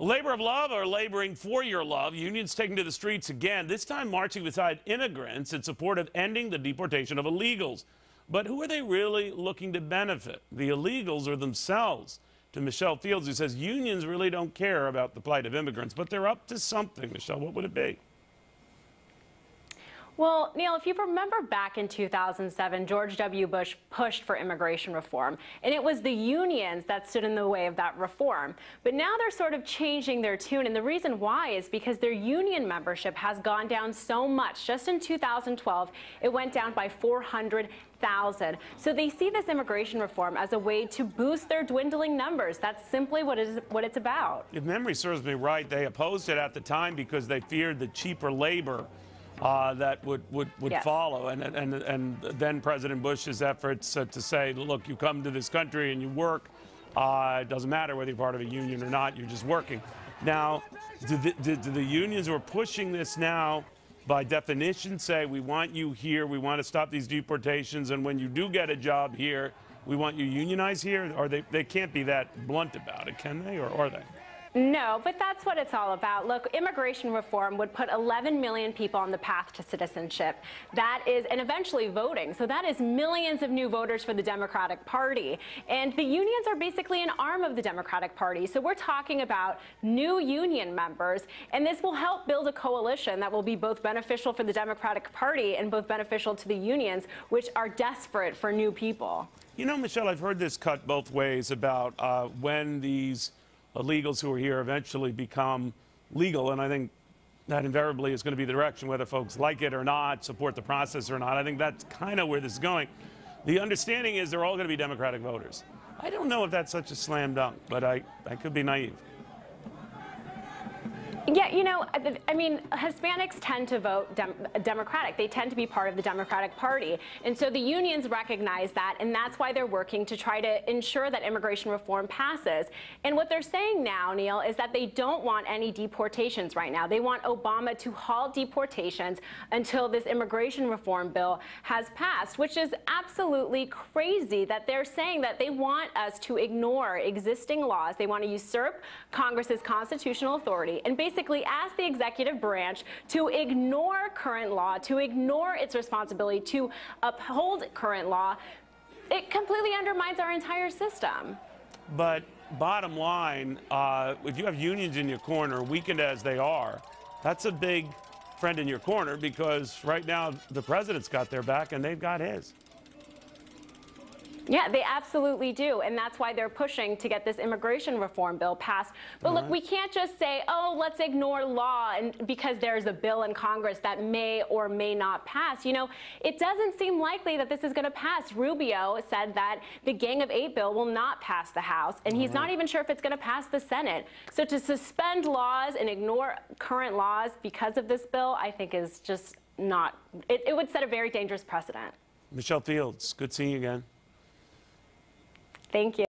Labor of love or laboring for your love, unions taking to the streets again, this time marching beside immigrants in support of ending the deportation of illegals. But who are they really looking to benefit, the illegals or themselves? To Michelle Fields, who says unions really don't care about the plight of immigrants, but they're up to something. Michelle, what would it be? Well, Neil, if you remember back in 2007, George W. Bush pushed for immigration reform, and it was the unions that stood in the way of that reform. But now they're sort of changing their tune, and the reason why is because their union membership has gone down so much. Just in 2012, it went down by 400,000. So they see this immigration reform as a way to boost their dwindling numbers. That's simply what it's about. If memory serves me right, they opposed it at the time because they feared the cheaper labor that would Yes. follow, and then President Bush's efforts to say, look, you come to this country and you work, it doesn't matter whether you're part of a union or not, you're just working. Now, do the unions who are pushing this now, by definition, say we want you here, we want to stop these deportations, and when you do get a job here, we want you unionized here? Or they can't be that blunt about it, can they, or are they? No, but that's what it's all about. Look, immigration reform would put 11 million people on the path to citizenship. That is, and eventually voting. So that is millions of new voters for the Democratic Party. And the unions are basically an arm of the Democratic Party. So we're talking about new union members, and this will help build a coalition that will be both beneficial for the Democratic Party and both beneficial to the unions, which are desperate for new people. You know, Michelle, I've heard this cut both ways about when these illegals who are here eventually become legal, and I think that invariably is going to be the direction, whether folks like it or not, support the process or not. I think that's kind of where this is going. The understanding is they're all going to be Democratic voters. I don't know if that's such a slam dunk, but I could be naive. Yeah, you know, I mean, Hispanics tend to vote Democratic. They tend to be part of the Democratic Party. And so the unions recognize that, and that's why they're working to try to ensure that immigration reform passes. And what they're saying now, Neil, is that they don't want any deportations right now. They want Obama to halt deportations until this immigration reform bill has passed, which is absolutely crazy that they're saying that they want us to ignore existing laws. They want to usurp Congress's constitutional authority and basically ask the executive branch to ignore current law, to ignore its responsibility to uphold current law. It completely undermines our entire system. But bottom line, if you have unions in your corner, weakened as they are, that's a big friend in your corner, because right now the president's got their back and they've got his. Yeah, they absolutely do, and that's why they're pushing to get this immigration reform bill passed. But look, we can't just say, oh, let's ignore law and because there's a bill in Congress that may or may not pass. You know, it doesn't seem likely that this is going to pass. Rubio said that the Gang of Eight bill will not pass the House, and he's not even sure if it's going to pass the Senate. So to suspend laws and ignore current laws because of this bill, I think is just not, it would set a very dangerous precedent. Michelle Fields, good seeing you again. Thank you.